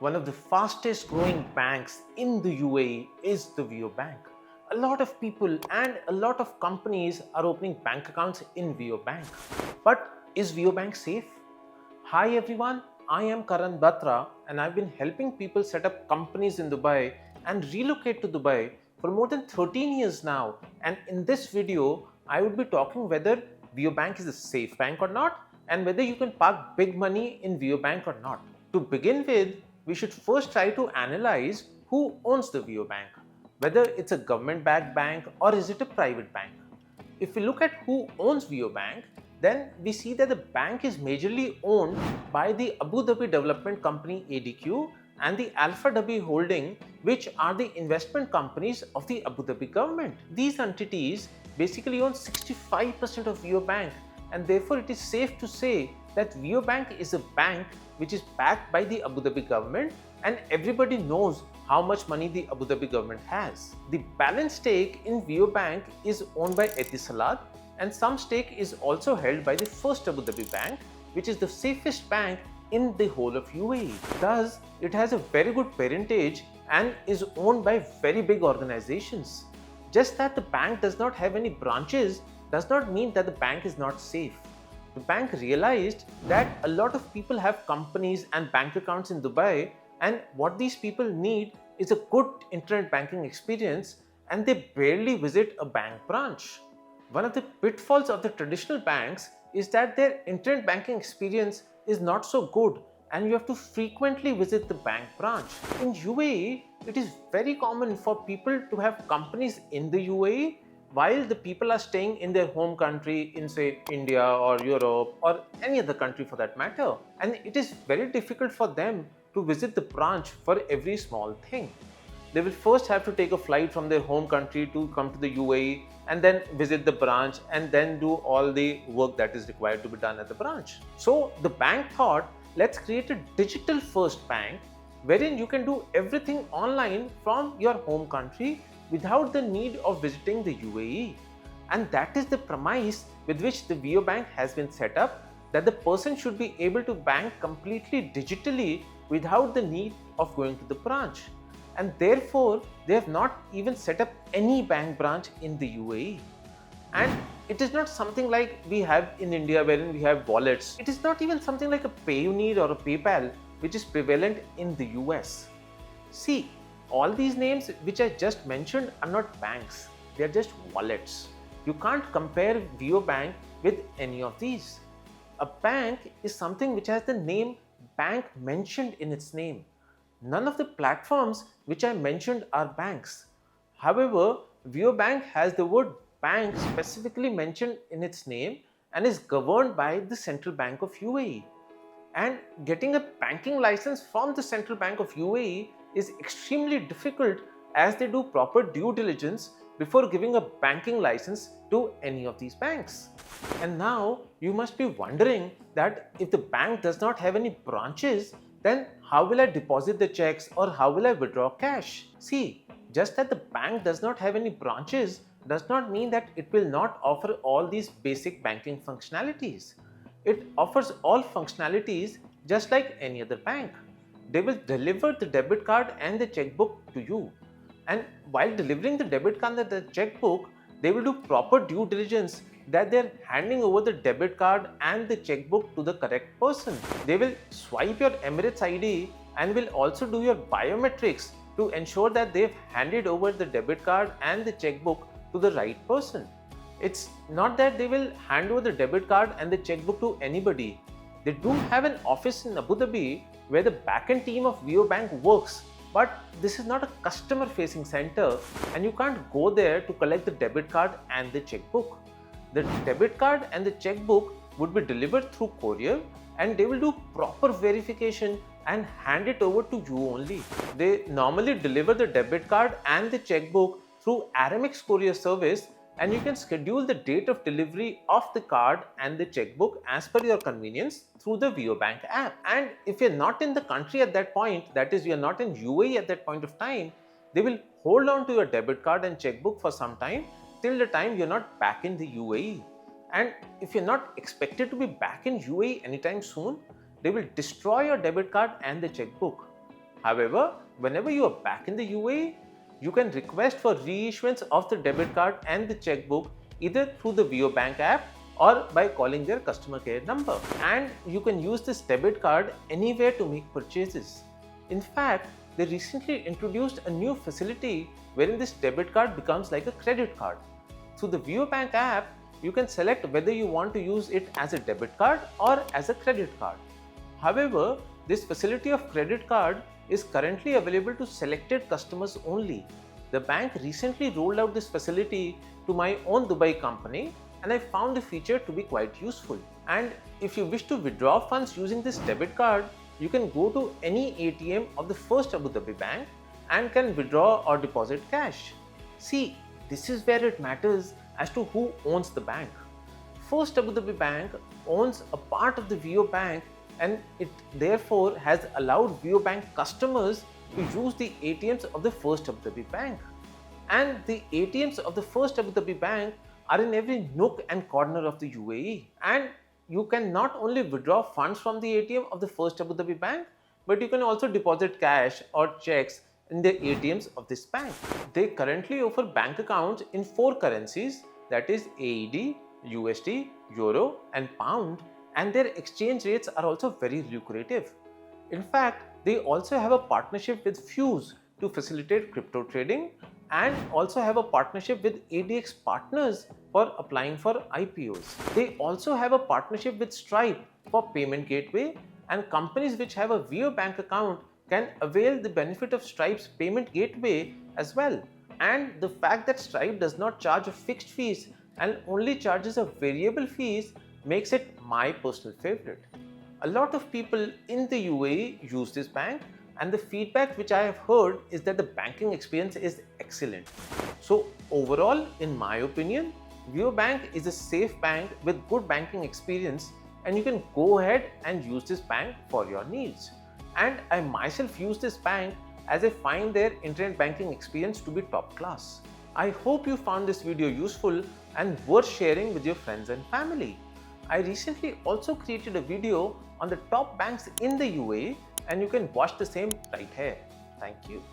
One of the fastest growing banks in the UAE is the Wio Bank. A lot of people and a lot of companies are opening bank accounts in Wio Bank. But is Wio Bank safe? Hi everyone, I am Karan Batra and I've been helping people set up companies in Dubai and relocate to Dubai for more than 13 years now. And in this video, I would be talking whether Wio Bank is a safe bank or not and whether you can park big money in Wio Bank or not. To begin with, we should first try to analyze who owns the Wio Bank, whether it's a government-backed bank or is it a private bank. If we look at who owns Wio Bank, then we see that the bank is majorly owned by the Abu Dhabi Development Company ADQ and the Alpha Dhabi Holding, which are the investment companies of the Abu Dhabi government. These entities basically own 65% of Wio Bank, and therefore it is safe to say that Wio Bank is a bank which is backed by the Abu Dhabi government, and everybody knows how much money the Abu Dhabi government has. The balance stake in Wio Bank is owned by Etisalat, and some stake is also held by the First Abu Dhabi Bank, which is the safest bank in the whole of UAE. Thus, it has a very good parentage and is owned by very big organizations. Just that the bank does not have any branches does not mean that the bank is not safe. The bank realized that a lot of people have companies and bank accounts in Dubai, and what these people need is a good internet banking experience, and they barely visit a bank branch. One of the pitfalls of the traditional banks is that their internet banking experience is not so good and you have to frequently visit the bank branch. In UAE, it is very common for people to have companies in the UAE while the people are staying in their home country in, say, India or Europe or any other country for that matter. And it is very difficult for them to visit the branch for every small thing. They will first have to take a flight from their home country to come to the UAE and then visit the branch and then do all the work that is required to be done at the branch. So the bank thought, let's create a digital first bank wherein you can do everything online from your home country without the need of visiting the UAE. And that is the premise with which the Wio Bank has been set up, that the person should be able to bank completely digitally without the need of going to the branch. And therefore, they have not even set up any bank branch in the UAE. And it is not something like we have in India wherein we have wallets. It is not even something like a PayUnir or a PayPal which is prevalent in the US. See, all these names which I just mentioned are not banks, they are just wallets. You can't compare Wio Bank with any of these. A bank is something which has the name bank mentioned in its name. None of the platforms which I mentioned are banks. However, Wio Bank has the word bank specifically mentioned in its name and is governed by the Central Bank of UAE. And getting a banking license from the Central Bank of UAE is extremely difficult as they do proper due diligence before giving a banking license to any of these banks. And now you must be wondering that if the bank does not have any branches, then how will I deposit the checks or how will I withdraw cash? See, just that the bank does not have any branches does not mean that it will not offer all these basic banking functionalities. It offers all functionalities just like any other bank. They will deliver the debit card and the checkbook to you. And while delivering the debit card and the checkbook, they will do proper due diligence that they're handing over the debit card and the checkbook to the correct person. They will swipe your Emirates ID and will also do your biometrics to ensure that they've handed over the debit card and the checkbook to the right person. It's not that they will hand over the debit card and the checkbook to anybody. They do have an office in Abu Dhabi where the backend team of Wio Bank works, but this is not a customer facing center and you can't go there to collect the debit card and the checkbook. The debit card and the checkbook would be delivered through courier and they will do proper verification and hand it over to you only. They normally deliver the debit card and the checkbook through Aramix courier service, and you can schedule the date of delivery of the card and the checkbook as per your convenience through the Wio Bank app. And if you're not in the country at that point, that is, you're not in UAE at that point of time, they will hold on to your debit card and checkbook for some time till the time you're not back in the UAE. And if you're not expected to be back in UAE anytime soon, they will destroy your debit card and the checkbook. However, whenever you are back in the UAE, you can request for reissuance of the debit card and the checkbook either through the Wio Bank app or by calling their customer care number. And you can use this debit card anywhere to make purchases. In fact, they recently introduced a new facility wherein this debit card becomes like a credit card. Through the Wio Bank app, you can select whether you want to use it as a debit card or as a credit card. However, this facility of credit card is currently available to selected customers only. The bank recently rolled out this facility to my own Dubai company, and I found the feature to be quite useful. And if you wish to withdraw funds using this debit card, you can go to any ATM of the First Abu Dhabi Bank and can withdraw or deposit cash. See, this is where it matters as to who owns the bank. First Abu Dhabi Bank owns a part of the Wio Bank, and it therefore has allowed Wio Bank customers to use the ATMs of the First Abu Dhabi Bank. And the ATMs of the First Abu Dhabi Bank are in every nook and corner of the UAE. And you can not only withdraw funds from the ATM of the First Abu Dhabi Bank, but you can also deposit cash or checks in the ATMs of this bank. They currently offer bank accounts in 4 currencies, that is AED, USD, Euro and Pound, and their exchange rates are also very lucrative. In fact, they also have a partnership with Fuse to facilitate crypto trading and also have a partnership with ADX Partners for applying for IPOs. They also have a partnership with Stripe for payment gateway, and companies which have a Wio Bank account can avail the benefit of Stripe's payment gateway as well. And the fact that Stripe does not charge a fixed fees and only charges a variable fees makes it my personal favorite. A lot of people in the UAE use this bank, and the feedback which I have heard is that the banking experience is excellent. So overall, in my opinion, Wio Bank is a safe bank with good banking experience, and you can go ahead and use this bank for your needs. And I myself use this bank as I find their internet banking experience to be top class. I hope you found this video useful and worth sharing with your friends and family. I recently also created a video on the top banks in the UAE, and you can watch the same right here. Thank you.